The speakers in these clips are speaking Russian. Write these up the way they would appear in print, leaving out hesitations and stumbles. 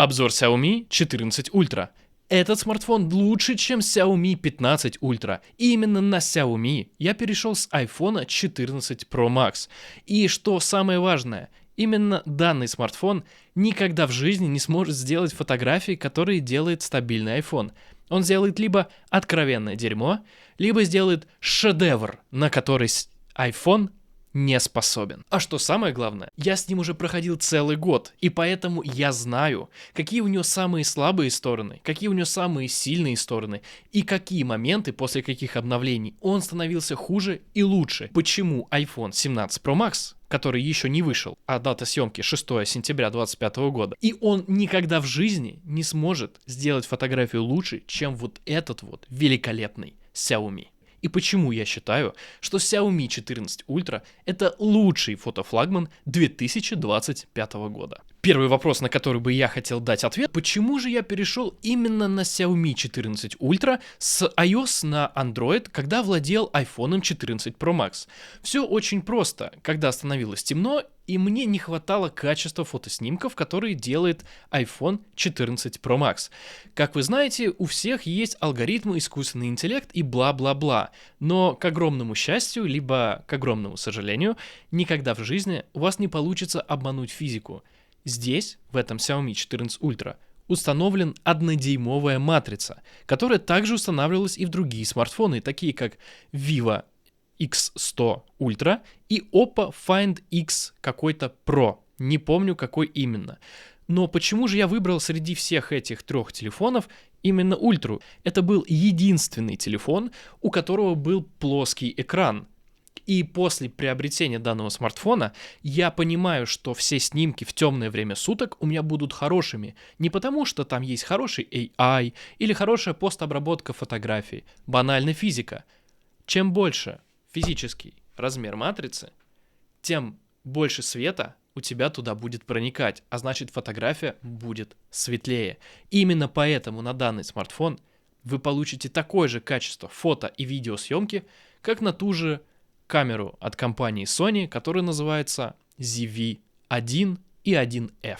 Обзор Xiaomi 14 Ultra. Этот смартфон лучше, чем Xiaomi 15 Ultra. И именно на Xiaomi я перешел с iPhone 14 Pro Max. И что самое важное, именно данный смартфон никогда в жизни не сможет сделать фотографии, которые делает стабильный iPhone. Он сделает либо откровенное дерьмо, либо сделает шедевр, на который iPhone не способен. А что самое главное, я с ним уже проходил целый год, и поэтому я знаю, какие у него самые слабые стороны, какие у него самые сильные стороны, и какие моменты после каких обновлений он становился хуже и лучше. Почему iPhone 17 Pro Max, который еще не вышел, а дата съемки 6 сентября 2025 года, и он никогда в жизни не сможет сделать фотографию лучше, чем вот этот вот великолепный Xiaomi. И почему я считаю, что Xiaomi 14 Ultra это лучший фотофлагман 2025 года. Первый вопрос, на который бы я хотел дать ответ, почему же я перешел именно на Xiaomi 14 Ultra с iOS на Android, когда владел iPhone 14 Pro Max? Все очень просто. Когда становилось темно, и мне не хватало качества фотоснимков, которые делает iPhone 14 Pro Max. Как вы знаете, у всех есть алгоритмы, искусственный интеллект и бла-бла-бла. Но, к огромному счастью, либо к огромному сожалению, никогда в жизни у вас не получится обмануть физику. Здесь, в этом Xiaomi 14 Ultra, установлен 1-дюймовая матрица, которая также устанавливалась и в другие смартфоны, такие как Vivo X100 Ultra и Oppo Find X какой-то Pro. Не помню, какой именно. Но почему же я выбрал среди всех этих трех телефонов именно Ультру? Это был единственный телефон, у которого был плоский экран. И после приобретения данного смартфона я понимаю, что все снимки в темное время суток у меня будут хорошими. Не потому, что там есть хороший AI или хорошая постобработка фотографий. Банальная физика. Чем больше физический размер матрицы, тем больше света у тебя туда будет проникать, а значит фотография будет светлее. Именно поэтому на данный смартфон вы получите такое же качество фото и видеосъемки, как на ту же камеру от компании Sony, которая называется ZV-1 и 1F.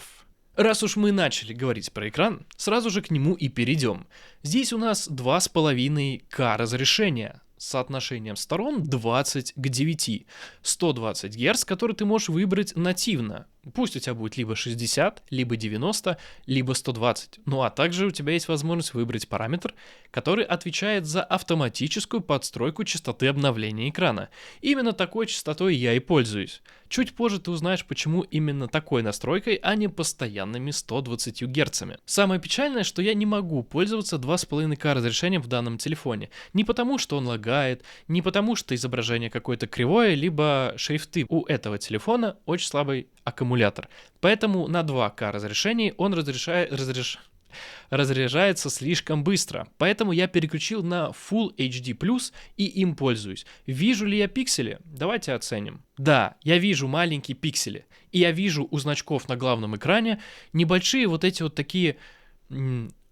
Раз уж мы начали говорить про экран, сразу же к нему и перейдем. Здесь у нас 2,5К разрешения с соотношением сторон 20 к 9. 120 Гц, который ты можешь выбрать нативно. Пусть у тебя будет либо 60, либо 90, либо 120. Ну а также у тебя есть возможность выбрать параметр, который отвечает за автоматическую подстройку частоты обновления экрана. Именно такой частотой я и пользуюсь. Чуть позже ты узнаешь, почему именно такой настройкой, а не постоянными 120 Гц. Самое печальное, что я не могу пользоваться 2,5К разрешением в данном телефоне. Не потому, что он лагает, не потому, что изображение какое-то кривое, либо шрифты. У этого телефона очень слабый аккумулятор. Поэтому на 2К разрешении он разряжается слишком быстро. Поэтому я переключил на Full HD+, и им пользуюсь. Вижу ли я пиксели? Давайте оценим. Да, я вижу маленькие пиксели. И я вижу у значков на главном экране небольшие вот эти вот такие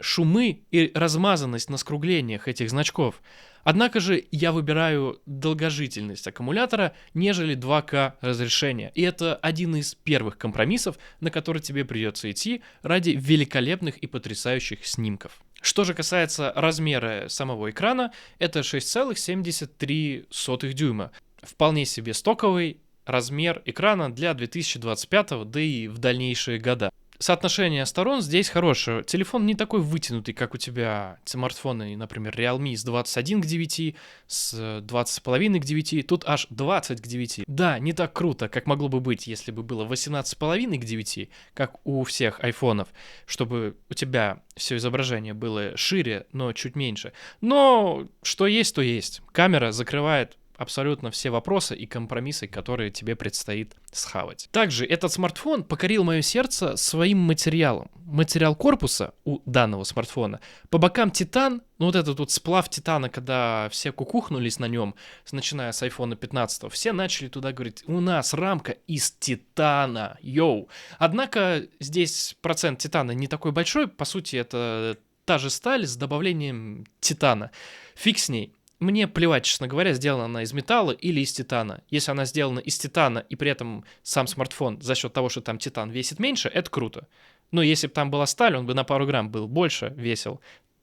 шумы и размазанность на скруглениях этих значков. Однако же я выбираю долгожительность аккумулятора, нежели 2К разрешения. И это один из первых компромиссов, на который тебе придется идти ради великолепных и потрясающих снимков. Что же касается размера самого экрана, это 6,73 дюйма. Вполне себе стоковый размер экрана для 2025, да и в дальнейшие года. Соотношение сторон здесь хорошее. Телефон не такой вытянутый, как у тебя смартфоны, например, Realme с 21 к 9, с 20,5 к 9, тут аж 20 к 9. Да, не так круто, как могло бы быть, если бы было 18,5 к 9, как у всех айфонов, чтобы у тебя все изображение было шире, но чуть меньше. Но что есть, то есть. Камера закрывает абсолютно все вопросы и компромиссы, которые тебе предстоит схавать. Также этот смартфон покорил мое сердце своим материалом. Материал корпуса у данного смартфона. По бокам титан, ну вот этот вот сплав титана, когда все кукухнулись на нем, начиная с iPhone 15, все начали туда говорить, у нас рамка из титана, йоу. Однако здесь процент титана не такой большой, по сути это та же сталь с добавлением титана. Фиг с ней. Мне плевать, честно говоря, сделана она из металла или из титана. Если она сделана из титана и при этом сам смартфон за счет того, что там титан весит меньше, это круто. Но если бы там была сталь, он бы на пару грамм был больше весил.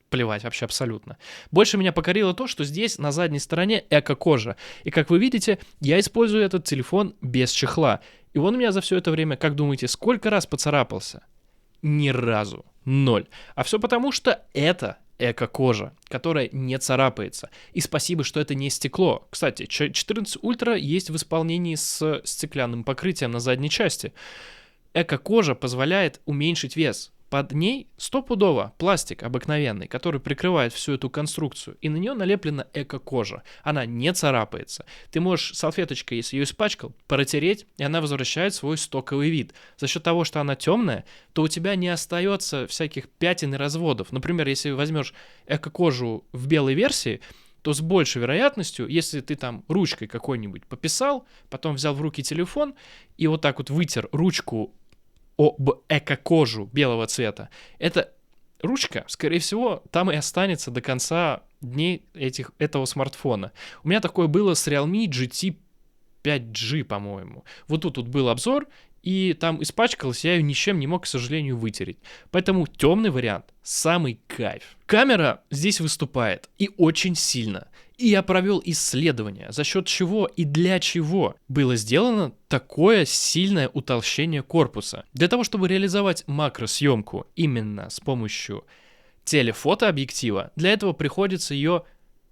Плевать вообще абсолютно. Больше меня покорило то, что здесь на задней стороне эко-кожа. И как вы видите, я использую этот телефон без чехла. И он у меня за все это время, как думаете, сколько раз поцарапался? Ни разу. 0. А все потому, что это эко-кожа, которая не царапается. И спасибо, что это не стекло. Кстати, 14 Ультра есть в исполнении с стеклянным покрытием на задней части. Эко-кожа позволяет уменьшить вес. Под ней стопудово пластик обыкновенный, который прикрывает всю эту конструкцию, и на нее налеплена эко-кожа. Она не царапается. Ты можешь салфеточкой, если ее испачкал, протереть, и она возвращает свой стоковый вид. За счет того, что она темная, то у тебя не остается всяких пятен и разводов. Например, если возьмешь эко-кожу в белой версии, то с большей вероятностью, если ты там ручкой какой-нибудь пописал, потом взял в руки телефон и вот так вот вытер ручку об эко-кожу белого цвета, эта ручка, скорее всего, там и останется до конца дней этого смартфона. У меня такое было с Realme GT 5G, по-моему. Вот тут был обзор, и там испачкалась, я ее ничем не мог, к сожалению, вытереть. Поэтому темный вариант — самый кайф. Камера здесь выступает, и очень сильно. И я провел исследование, за счет чего и для чего было сделано такое сильное утолщение корпуса. Для того, чтобы реализовать макросъемку именно с помощью телефотообъектива, для этого приходится ее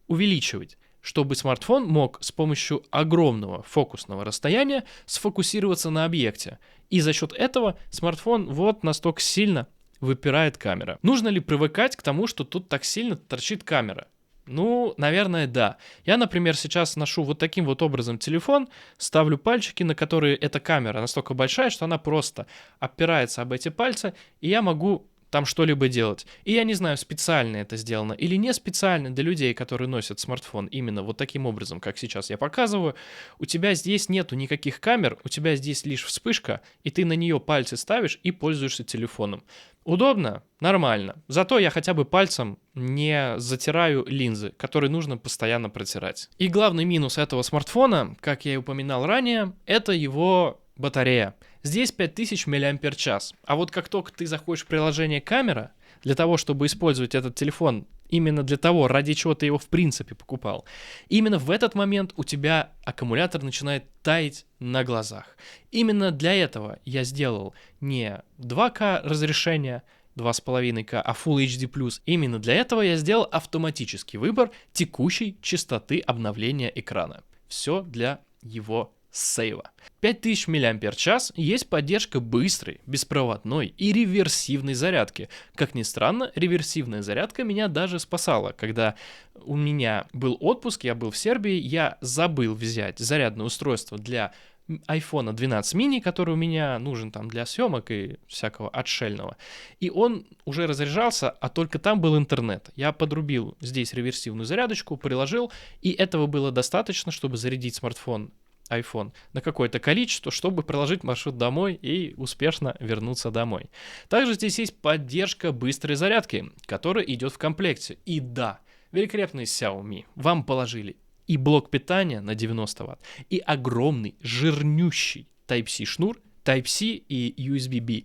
увеличивать, чтобы смартфон мог с помощью огромного фокусного расстояния сфокусироваться на объекте. И за счет этого смартфон вот настолько сильно выпирает камера. Нужно ли привыкать к тому, что тут так сильно торчит камера? Ну, наверное, да. Я, например, сейчас ношу вот таким вот образом телефон, ставлю пальчики, на которые эта камера настолько большая, что она просто опирается об эти пальцы, и я могу там что-либо делать. И я не знаю, специально это сделано или не специально для людей, которые носят смартфон именно вот таким образом, как сейчас я показываю. У тебя здесь нету никаких камер, у тебя здесь лишь вспышка, и ты на нее пальцы ставишь и пользуешься телефоном. Удобно? Нормально. Зато я хотя бы пальцем не затираю линзы, которые нужно постоянно протирать. И главный минус этого смартфона, как я и упоминал ранее, это его батарея. Здесь 5000 мАч. А вот как только ты заходишь в приложение «Камера», для того, чтобы использовать этот телефон именно для того, ради чего ты его в принципе покупал, именно в этот момент у тебя аккумулятор начинает таять на глазах. Именно для этого я сделал не 2К разрешение, 2,5К, а Full HD+. Именно для этого я сделал автоматический выбор текущей частоты обновления экрана. Все для его сейва. 5000 мАч, есть поддержка быстрой, беспроводной и реверсивной зарядки. Как ни странно, реверсивная зарядка меня даже спасала. Когда у меня был отпуск, я был в Сербии, я забыл взять зарядное устройство для iPhone 12 mini, который у меня нужен там для съемок и всякого отшельного. И он уже разряжался, а только там был интернет. Я подрубил здесь реверсивную зарядочку, приложил, и этого было достаточно, чтобы зарядить смартфон iPhone на какое-то количество, чтобы проложить маршрут домой и успешно вернуться домой. Также здесь есть поддержка быстрой зарядки, которая идет в комплекте. И да, великолепный Xiaomi вам положили и блок питания на 90 Вт, и огромный жирнющий Type-C шнур, Type-C и USB-B,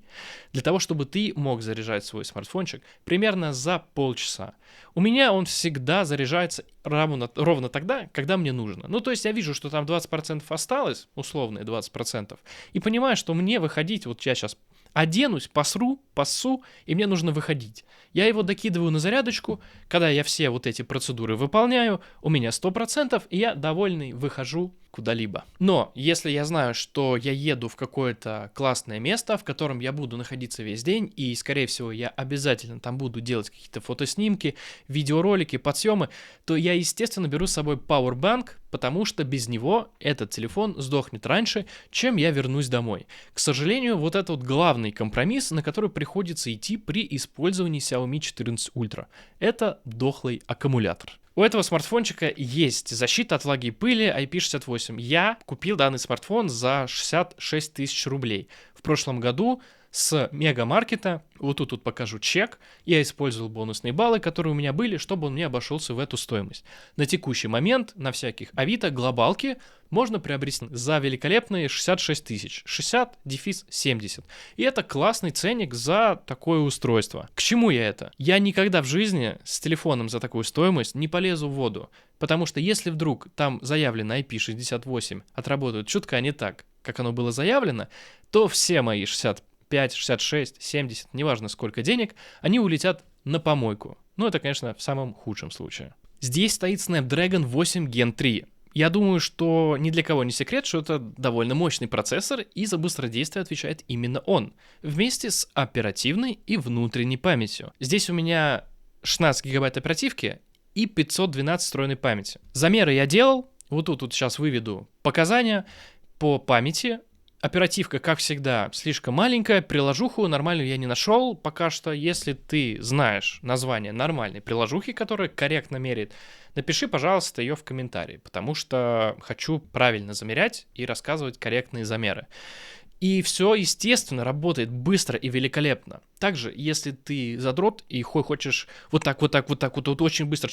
для того, чтобы ты мог заряжать свой смартфончик примерно за полчаса. У меня он всегда заряжается ровно тогда, когда мне нужно. Ну, то есть я вижу, что там 20% осталось, условные 20%, и понимаю, что мне выходить, вот я сейчас оденусь, поссу, и мне нужно выходить. Я его докидываю на зарядочку, когда я все вот эти процедуры выполняю, у меня 100%, и я довольный выхожу куда-либо. Но если я знаю, что я еду в какое-то классное место, в котором я буду находиться весь день, и, скорее всего, я обязательно там буду делать какие-то фотоснимки, видеоролики, подсъемы, то я, естественно, беру с собой Powerbank, потому что без него этот телефон сдохнет раньше, чем я вернусь домой. К сожалению, вот это вот главный компромисс, на который приходится идти при использовании Xiaomi 14 Ultra. Это дохлый аккумулятор. У этого смартфончика есть защита от влаги и пыли IP68. Я купил данный смартфон за 66 тысяч рублей. В прошлом году с мегамаркета. Вот тут покажу чек. Я использовал бонусные баллы, которые у меня были, чтобы он мне обошелся в эту стоимость. На текущий момент на всяких Авито глобалки можно приобрести за великолепные 66 тысяч. 60-70. И это классный ценник за такое устройство. К чему я это? Я никогда в жизни с телефоном за такую стоимость не полезу в воду. Потому что если вдруг там заявлено IP68 отработают чутка не так, как оно было заявлено, то все мои 65, 66, 70, неважно сколько денег, они улетят на помойку. Ну, это, конечно, в самом худшем случае. Здесь стоит Snapdragon 8 Gen 3. Я думаю, что ни для кого не секрет, что это довольно мощный процессор, и за быстродействие отвечает именно он, вместе с оперативной и внутренней памятью. Здесь у меня 16 гигабайт оперативки и 512 встроенной памяти. Замеры я делал, вот тут сейчас выведу показания по памяти. Оперативка, как всегда, слишком маленькая, приложуху нормальную я не нашел пока что. Если ты знаешь название нормальной приложухи, которая корректно меряет, напиши, пожалуйста, ее в комментарии, потому что хочу правильно замерять и рассказывать корректные замеры. И все, естественно, работает быстро и великолепно. Также, если ты задрот и хочешь вот так очень быстро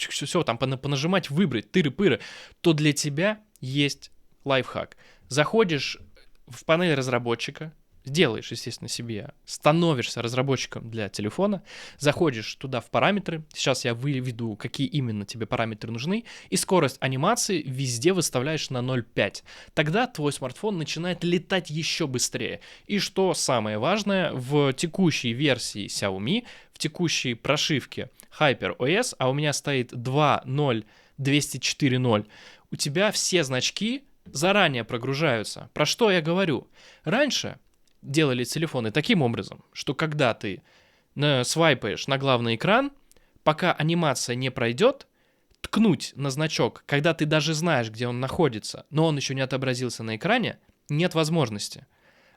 все там понажимать, выбрать, тыры-пыры, то для тебя есть лайфхак. Заходишь в панель разработчика, делаешь, естественно, себе, становишься разработчиком для телефона, заходишь туда в параметры, сейчас я выведу, какие именно тебе параметры нужны, и скорость анимации везде выставляешь на 0.5. Тогда твой смартфон начинает летать еще быстрее. И что самое важное, в текущей версии Xiaomi, в текущей прошивке HyperOS, а у меня стоит 2.0.204.0, у тебя все значки заранее прогружаются. Про что я говорю? Раньше делали телефоны таким образом, что когда ты свайпаешь на главный экран, пока анимация не пройдет, ткнуть на значок, когда ты даже знаешь, где он находится, но он еще не отобразился на экране, нет возможности.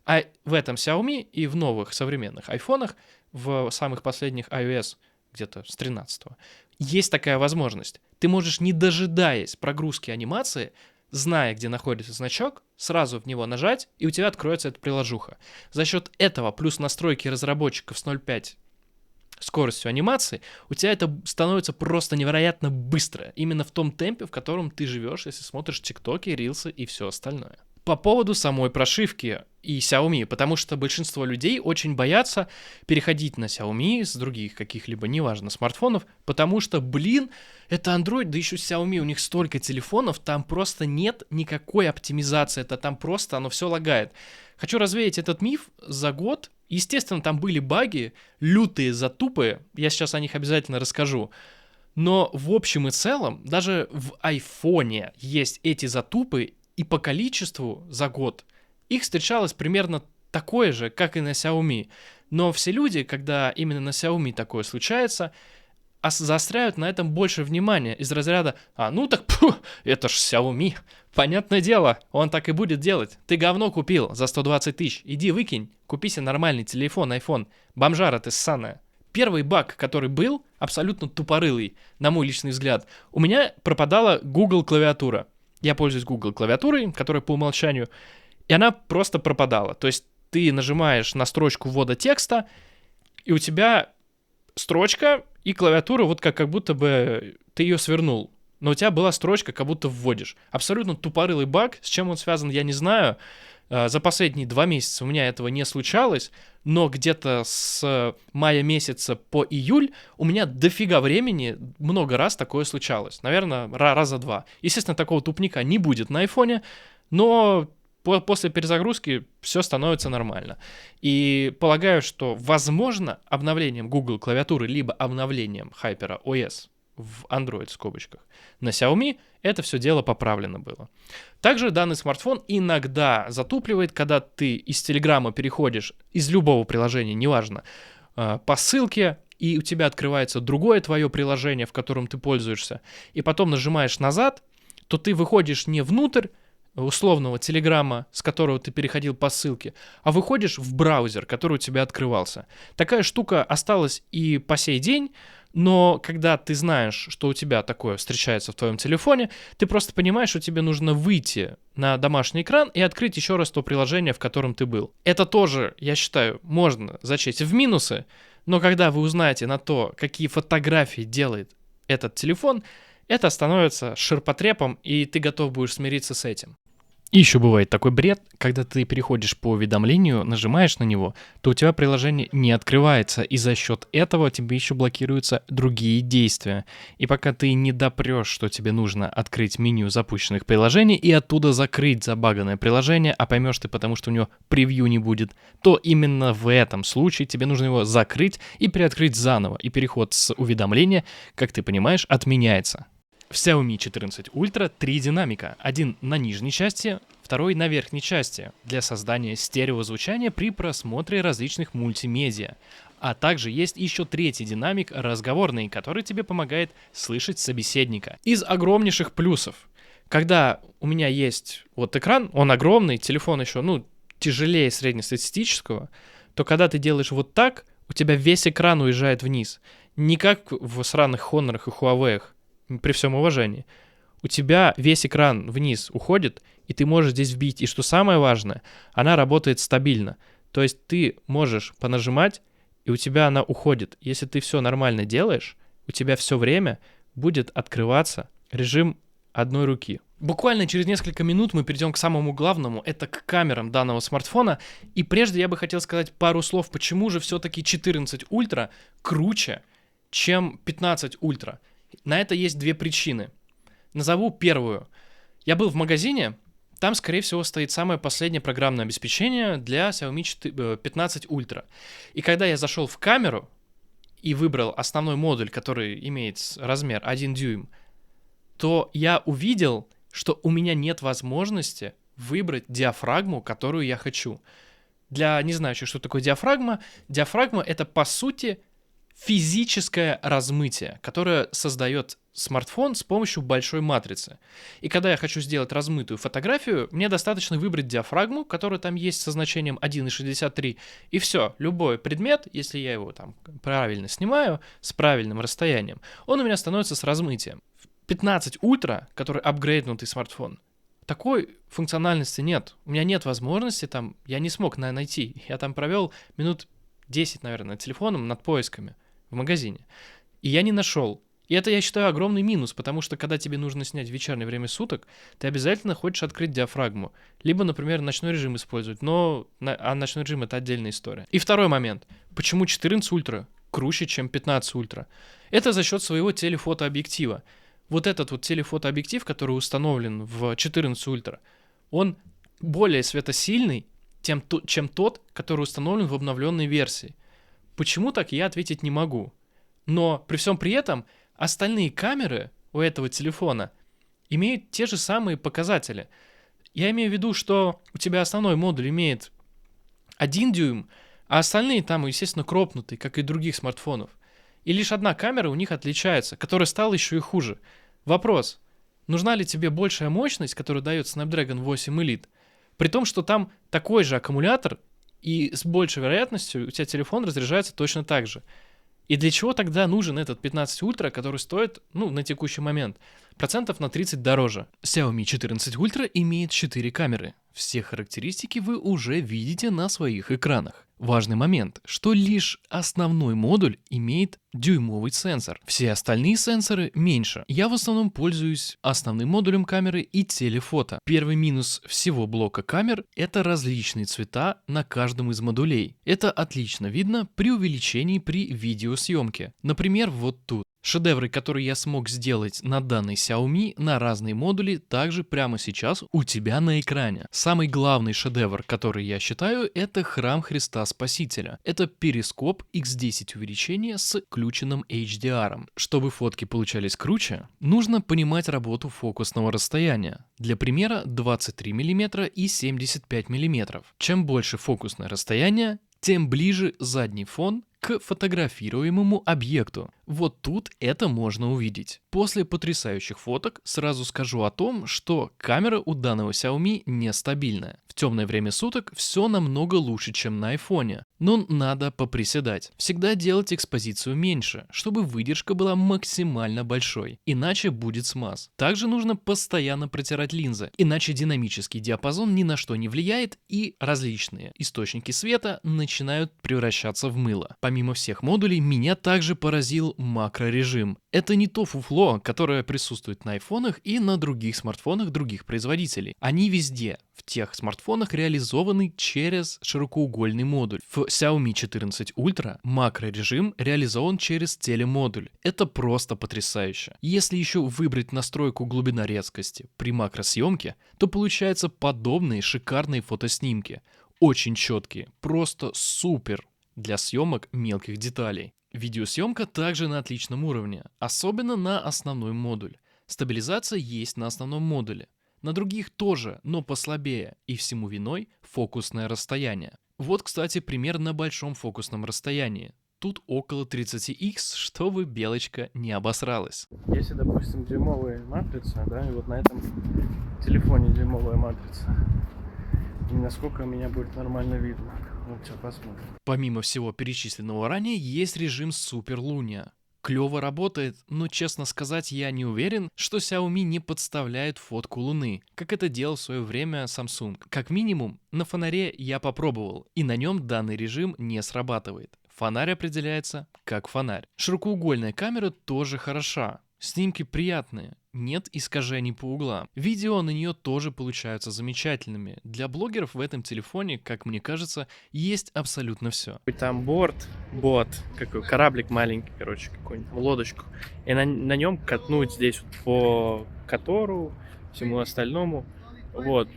А в этом Xiaomi и в новых современных айфонах, в самых последних iOS, где-то с 13-го, есть такая возможность. Ты можешь, не дожидаясь прогрузки анимации, зная, где находится значок, сразу в него нажать, и у тебя откроется эта приложуха. За счет этого, плюс настройки разработчиков с 0.5 скоростью анимации, у тебя это становится просто невероятно быстро. Именно в том темпе, в котором ты живешь, если смотришь тиктоки, рилсы и все остальное. По поводу самой прошивки и Xiaomi, потому что большинство людей очень боятся переходить на Xiaomi с других каких-либо, неважно, смартфонов, потому что, это Android, да еще Xiaomi, у них столько телефонов, там просто нет никакой оптимизации, это там просто оно все лагает. Хочу развеять этот миф за год. Естественно, там были баги, лютые затупы, я сейчас о них обязательно расскажу. Но в общем и целом, даже в айфоне есть эти затупы, и по количеству за год их встречалось примерно такое же, как и на Xiaomi. Но все люди, когда именно на Xiaomi такое случается, заостряют на этом больше внимания из разряда это ж Xiaomi, понятное дело, он так и будет делать. Ты говно купил за 120 тысяч, иди выкинь, купи себе нормальный телефон, iPhone, бомжара ты ссаная. Первый баг, который был, абсолютно тупорылый, на мой личный взгляд, у меня пропадала Google клавиатура. Я пользуюсь Google клавиатурой, которая по умолчанию, и она просто пропадала. То есть ты нажимаешь на строчку ввода текста, и у тебя строчка и клавиатура вот как будто бы ты ее свернул. Но у тебя была строчка, как будто вводишь. Абсолютно тупорылый баг. С чем он связан, я не знаю. За последние 2 месяца у меня этого не случалось, но где-то с мая месяца по июль у меня дофига времени много раз такое случалось. Наверное, раза 2. Естественно, такого тупника не будет на айфоне, но после перезагрузки все становится нормально. И полагаю, что, возможно, обновлением Google клавиатуры либо обновлением HyperOS в Android в скобочках на Xiaomi это все дело поправлено было. Также данный смартфон иногда затупливает, когда ты из Телеграма переходишь из любого приложения, неважно, по ссылке, и у тебя открывается другое твое приложение, в котором ты пользуешься, и потом нажимаешь назад, то ты выходишь не внутрь условного Телеграма, с которого ты переходил по ссылке, а выходишь в браузер, который у тебя открывался. Такая штука осталась и по сей день, Но когда ты знаешь, что у тебя такое встречается в твоем телефоне, ты просто понимаешь, что тебе нужно выйти на домашний экран и открыть еще раз то приложение, в котором ты был. Это тоже, я считаю, можно зачесть в минусы, но когда вы узнаете на то, какие фотографии делает этот телефон, это становится ширпотребом, и ты готов будешь смириться с этим. И еще бывает такой бред, когда ты переходишь по уведомлению, нажимаешь на него, то у тебя приложение не открывается, и за счет этого тебе еще блокируются другие действия. И пока ты не допрешь, что тебе нужно открыть меню запущенных приложений и оттуда закрыть забаганное приложение, а поймешь ты потому, что у него превью не будет, то именно в этом случае тебе нужно его закрыть и переоткрыть заново, и переход с уведомления, как ты понимаешь, отменяется. В Xiaomi 14 Ultra 3 динамика. Один на нижней части, второй на верхней части, для создания стереозвучания при просмотре различных мультимедиа. А также есть еще третий динамик, разговорный, который тебе помогает слышать собеседника. Из огромнейших плюсов. Когда у меня есть вот экран, он огромный, телефон еще, тяжелее среднестатистического, то когда ты делаешь вот так, у тебя весь экран уезжает вниз. Не как в сраных Honor и Huawei. При всем уважении, у тебя весь экран вниз уходит, и ты можешь здесь вбить. И что самое важное, она работает стабильно. То есть ты можешь понажимать, и у тебя она уходит. Если ты все нормально делаешь, у тебя все время будет открываться режим одной руки. Буквально через несколько минут мы перейдем к самому главному, это к камерам данного смартфона. И прежде я бы хотел сказать пару слов, почему же все-таки 14 Ultra круче, чем 15 Ultra. На это есть две причины. Назову первую. Я был в магазине, там, скорее всего, стоит самое последнее программное обеспечение для Xiaomi 15 Ultra. И когда я зашел в камеру и выбрал основной модуль, который имеет размер 1 дюйм, то я увидел, что у меня нет возможности выбрать диафрагму, которую я хочу. Для не знающих, что такое диафрагма, диафрагма — это, по сути, физическое размытие, которое создает смартфон с помощью большой матрицы. И когда я хочу сделать размытую фотографию, мне достаточно выбрать диафрагму, которая там есть со значением 1,63, и все, любой предмет, если я его там правильно снимаю, с правильным расстоянием, он у меня становится с размытием. В 15 Ultra, который апгрейднутый смартфон, такой функциональности нет. У меня нет возможности там, я не смог найти. Я там провел минут 10, наверное, телефоном над поисками в магазине. И я не нашел. И это, я считаю, огромный минус, потому что, когда тебе нужно снять в вечернее время суток, ты обязательно хочешь открыть диафрагму. Либо, например, ночной режим использовать, а ночной режим — это отдельная история. И второй момент. Почему 14 Ultra круче, чем 15 Ultra? Это за счет своего телефотообъектива. Вот этот вот телефотообъектив, который установлен в 14 Ultra, он более светосильный, чем тот, который установлен в обновленной версии. Почему так, я ответить не могу. Но при всем при этом остальные камеры у этого телефона имеют те же самые показатели. Я имею в виду, что у тебя основной модуль имеет 1 дюйм, а остальные там, естественно, кропнутые, как и других смартфонов. И лишь одна камера у них отличается, которая стала еще и хуже. Вопрос: нужна ли тебе большая мощность, которую дает Snapdragon 8 Elite, при том, что там такой же аккумулятор, и с большей вероятностью у тебя телефон разряжается точно так же. И для чего тогда нужен этот 15 Ultra, который стоит, на текущий момент, процентов на 30 дороже? Xiaomi 14 Ultra имеет 4 камеры. Все характеристики вы уже видите на своих экранах. Важный момент, что лишь основной модуль имеет дюймовый сенсор. Все остальные сенсоры меньше. Я в основном пользуюсь основным модулем камеры и телефото. Первый минус всего блока камер — это различные цвета на каждом из модулей. Это отлично видно при увеличении при видеосъемке. Например, вот тут. Шедевры, которые я смог сделать на данной Xiaomi на разные модули, также прямо сейчас у тебя на экране. Самый главный шедевр, который я считаю, это Храм Христа Спасителя. Это перископ X10 увеличения с включенным HDR. Чтобы фотки получались круче, нужно понимать работу фокусного расстояния. Для примера 23 мм и 75 мм. Чем больше фокусное расстояние, тем ближе задний фон к фотографируемому объекту. Вот тут это можно увидеть. После потрясающих фоток сразу скажу о том, что камера у данного Xiaomi нестабильная. В темное время суток все намного лучше, чем на айфоне. Но надо поприседать. Всегда делать экспозицию меньше, чтобы выдержка была максимально большой. Иначе будет смаз. Также нужно постоянно протирать линзы. Иначе динамический диапазон ни на что не влияет и различные источники света начинают превращаться в мыло. Помимо всех модулей, меня также поразил макрорежим. Это не то фуфло, которое присутствует на айфонах и на других смартфонах других производителей. Они везде, в тех смартфонах, реализованы через широкоугольный модуль. В Xiaomi 14 Ultra макрорежим реализован через телемодуль. Это просто потрясающе. Если еще выбрать настройку глубина резкости при макросъемке, то получаются подобные шикарные фотоснимки. Очень четкие, просто супер для съемок мелких деталей. Видеосъемка также на отличном уровне, особенно на основной модуль. Стабилизация есть на основном модуле. На других тоже, но послабее, и всему виной фокусное расстояние. Вот, кстати, пример на большом фокусном расстоянии. Тут около 30х, чтобы белочка не обосралась. Если, допустим, дюймовая матрица, да, и вот на этом телефоне дюймовая матрица, и насколько меня будет нормально видно. Вот сейчас посмотрим. Помимо всего перечисленного ранее, есть режим Super Lunia. Клево работает, но, честно сказать, я не уверен, что Xiaomi не подставляет фотку Луны, как это делал в свое время Samsung. Как минимум, на фонаре я попробовал, и на нем данный режим не срабатывает. Фонарь определяется как фонарь. Широкоугольная камера тоже хороша. Снимки приятные, нет искажений по углам. Видео на нее тоже получаются замечательными. Для блогеров в этом телефоне, как мне кажется, есть абсолютно все. Там бот, какой кораблик маленький, короче, какой-нибудь, лодочку. И на нем катнуть здесь вот по котору, всему остальному. Вот.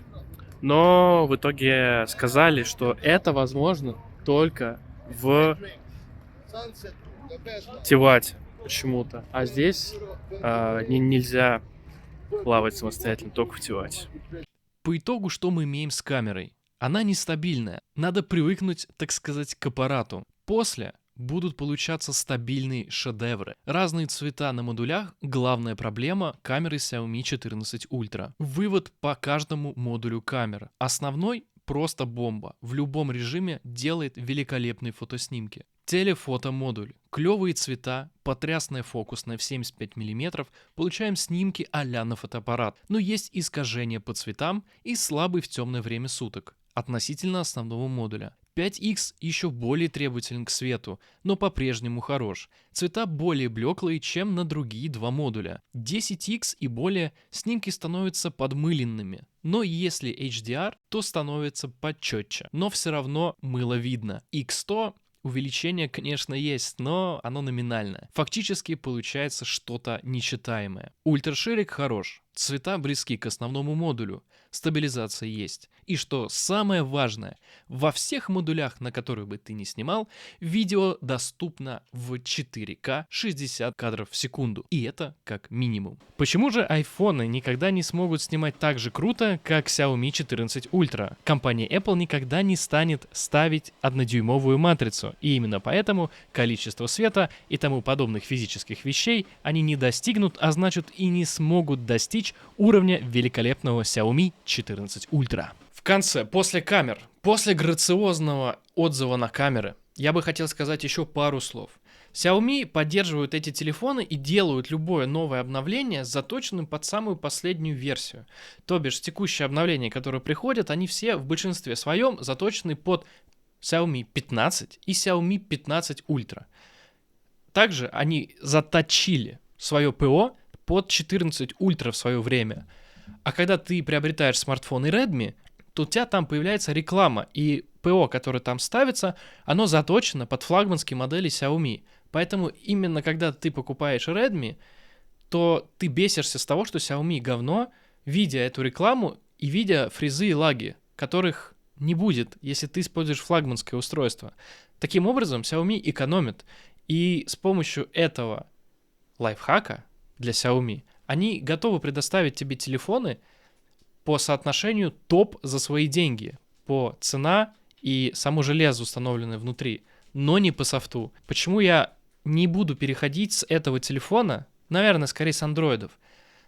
Но в итоге сказали, что это возможно только в Тивате почему-то. А здесь нельзя плавать самостоятельно, только в Тивате. По итогу, что мы имеем с камерой? Она нестабильная. Надо привыкнуть, так сказать, к аппарату. После будут получаться стабильные шедевры. Разные цвета на модулях – главная проблема камеры Xiaomi 14 Ultra. Вывод по каждому модулю камеры. Основной – просто бомба. В любом режиме делает великолепные фотоснимки. Телефотомодуль. Клевые цвета, потрясная фокусная в 75 мм, получаем снимки а-ля на фотоаппарат, но есть искажения по цветам и слабый в темное время суток относительно основного модуля. 5X еще более требователен к свету, но по-прежнему хорош. Цвета более блеклые, чем на другие два модуля. 10X и более снимки становятся подмыленными, но если HDR, то становится почетче, но все равно мыло видно. X100 увеличение, конечно, есть, но оно номинальное. Фактически получается что-то нечитаемое. Ультраширик хорош, цвета близки к основному модулю, стабилизация есть. И что самое важное, во всех модулях, на которые бы ты ни снимал, видео доступно в 4К 60 кадров в секунду. И это как минимум. Почему же айфоны никогда не смогут снимать так же круто, как Xiaomi 14 Ultra? Компания Apple никогда не станет ставить однодюймовую матрицу. И именно поэтому количество света и тому подобных физических вещей они не достигнут, а значит и не смогут достичь уровня великолепного Xiaomi 14 Ultra. В конце, после камер, после грациозного отзыва на камеры, я бы хотел сказать еще пару слов. Xiaomi поддерживают эти телефоны и делают любое новое обновление заточенным под самую последнюю версию. То бишь, текущие обновления, которые приходят, они все в большинстве своем заточены под Xiaomi 15 и Xiaomi 15 Ultra. Также они заточили свое ПО под 14 Ultra в свое время. А когда ты приобретаешь смартфон и Redmi, то у тебя там появляется реклама, и ПО, которое там ставится, оно заточено под флагманские модели Xiaomi. Поэтому именно когда ты покупаешь Redmi, то ты бесишься с того, что Xiaomi говно, видя эту рекламу и видя фризы и лаги, которых не будет, если ты используешь флагманское устройство. Таким образом, Xiaomi экономит. И с помощью этого лайфхака для Xiaomi они готовы предоставить тебе телефоны по соотношению топ за свои деньги, по цена и само железо, установленное внутри, но не по софту. Почему я не буду переходить с этого телефона, наверное, скорее с андроидов,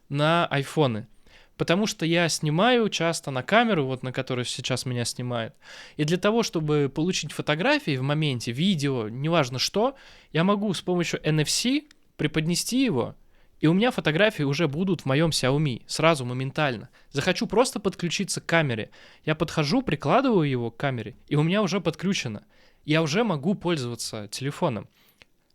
на айфоны. Потому что я снимаю часто на камеру, вот на которой сейчас меня снимает. И для того, чтобы получить фотографии в моменте, видео, неважно что, я могу с помощью NFC преподнести его, и у меня фотографии уже будут в моем Xiaomi сразу, моментально. Захочу просто подключиться к камере. Я подхожу, прикладываю его к камере, и у меня уже подключено. Я уже могу пользоваться телефоном.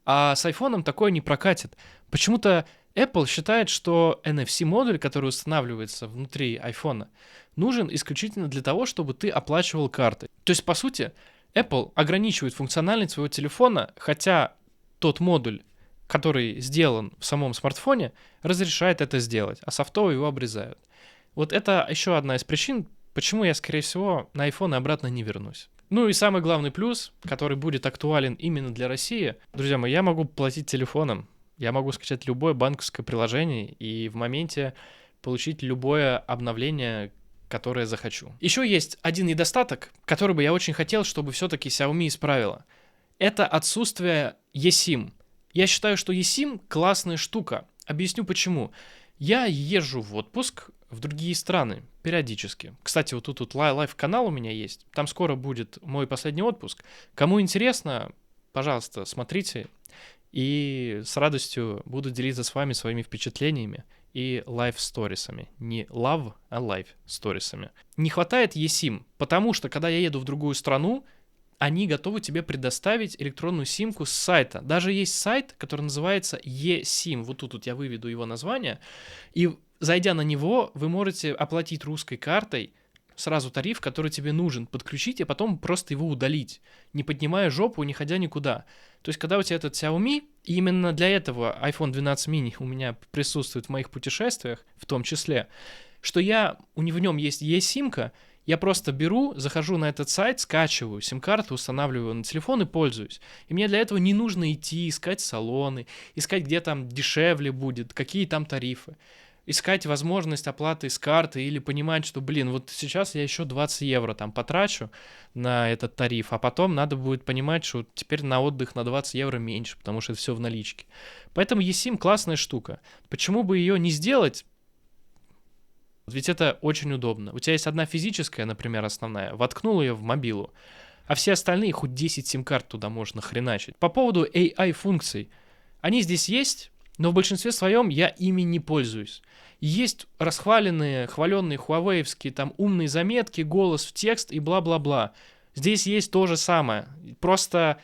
А с айфоном такое не прокатит. Почему-то Apple считает, что NFC-модуль, который устанавливается внутри айфона, нужен исключительно для того, чтобы ты оплачивал картой. То есть, по сути, Apple ограничивает функциональность своего телефона, хотя тот модуль, который сделан в самом смартфоне, разрешает это сделать, а софтово его обрезают. Вот это еще одна из причин, почему я, скорее всего, на iPhone обратно не вернусь. Ну и самый главный плюс, который будет актуален именно для России. Друзья мои, я могу платить телефоном, я могу скачать любое банковское приложение и в моменте получить любое обновление, которое захочу. Еще есть один недостаток, который бы я очень хотел, чтобы все-таки Xiaomi исправила. Это отсутствие eSIM. Я считаю, что eSIM классная штука. Объясню почему. Я езжу в отпуск в другие страны периодически. Кстати, вот тут лайв-канал у меня есть. Там скоро будет мой последний отпуск. Кому интересно, пожалуйста, смотрите. И с радостью буду делиться с вами своими впечатлениями и лайв-сторисами. Не love, а лайв-сторисами. Не хватает eSIM, потому что, когда я еду в другую страну, они готовы тебе предоставить электронную симку с сайта. Даже есть сайт, который называется eSIM. Вот тут я выведу его название. И зайдя на него, вы можете оплатить русской картой сразу тариф, который тебе нужен, подключить, и потом просто его удалить, не поднимая жопу, не ходя никуда. То есть, когда у тебя этот Xiaomi, и именно для этого iPhone 12 mini у меня присутствует в моих путешествиях, в том числе, что в нем есть eSIM-ка, я просто беру, захожу на этот сайт, скачиваю сим-карту, устанавливаю на телефон и пользуюсь. И мне для этого не нужно идти, искать салоны, искать, где там дешевле будет, какие там тарифы. Искать возможность оплаты с карты или понимать, что, вот сейчас я еще 20 евро там потрачу на этот тариф, а потом надо будет понимать, что теперь на отдых на 20 евро меньше, потому что это все в наличке. Поэтому eSIM классная штука. Почему бы ее не сделать? Ведь это очень удобно. У тебя есть одна физическая, например, основная, воткнул ее в мобилу, а все остальные, хоть 10 сим-карт туда можно хреначить. По поводу AI-функций. Они здесь есть, но в большинстве своем я ими не пользуюсь. Есть хваленные хуавеевские там умные заметки, голос в текст и бла-бла-бла. Здесь есть то же самое. Просто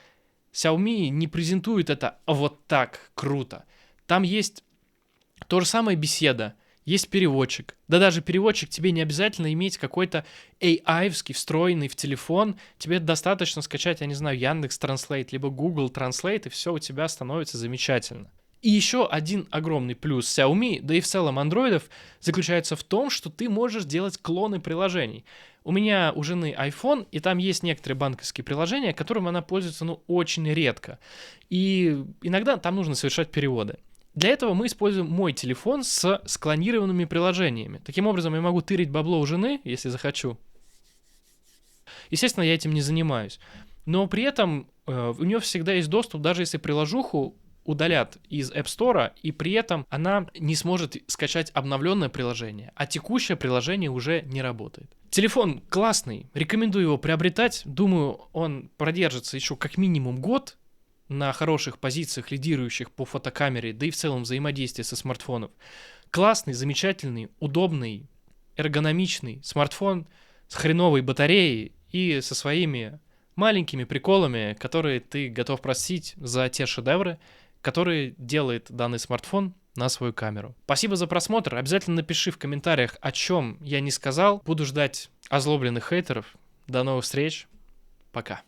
Xiaomi не презентует это вот так круто. Там есть то же самое беседа. Есть переводчик. Да даже переводчик тебе не обязательно иметь какой-то AI-вский, встроенный в телефон. Тебе достаточно скачать, я не знаю, Яндекс Translate, либо Google Translate, и все у тебя становится замечательно. И еще один огромный плюс Xiaomi, да и в целом андроидов, заключается в том, что ты можешь делать клоны приложений. У меня у жены iPhone, и там есть некоторые банковские приложения, которым она пользуется, очень редко. И иногда там нужно совершать переводы. Для этого мы используем мой телефон с склонированными приложениями. Таким образом, я могу тырить бабло у жены, если захочу. Естественно, я этим не занимаюсь. Но при этом у нее всегда есть доступ, даже если приложуху удалят из App Store, и при этом она не сможет скачать обновленное приложение, а текущее приложение уже не работает. Телефон классный, рекомендую его приобретать. Думаю, он продержится еще как минимум год на хороших позициях, лидирующих по фотокамере, да и в целом взаимодействии со смартфоном. Классный, замечательный, удобный, эргономичный смартфон с хреновой батареей и со своими маленькими приколами, которые ты готов простить за те шедевры, которые делает данный смартфон на свою камеру. Спасибо за просмотр. Обязательно напиши в комментариях, о чем я не сказал. Буду ждать озлобленных хейтеров. До новых встреч. Пока.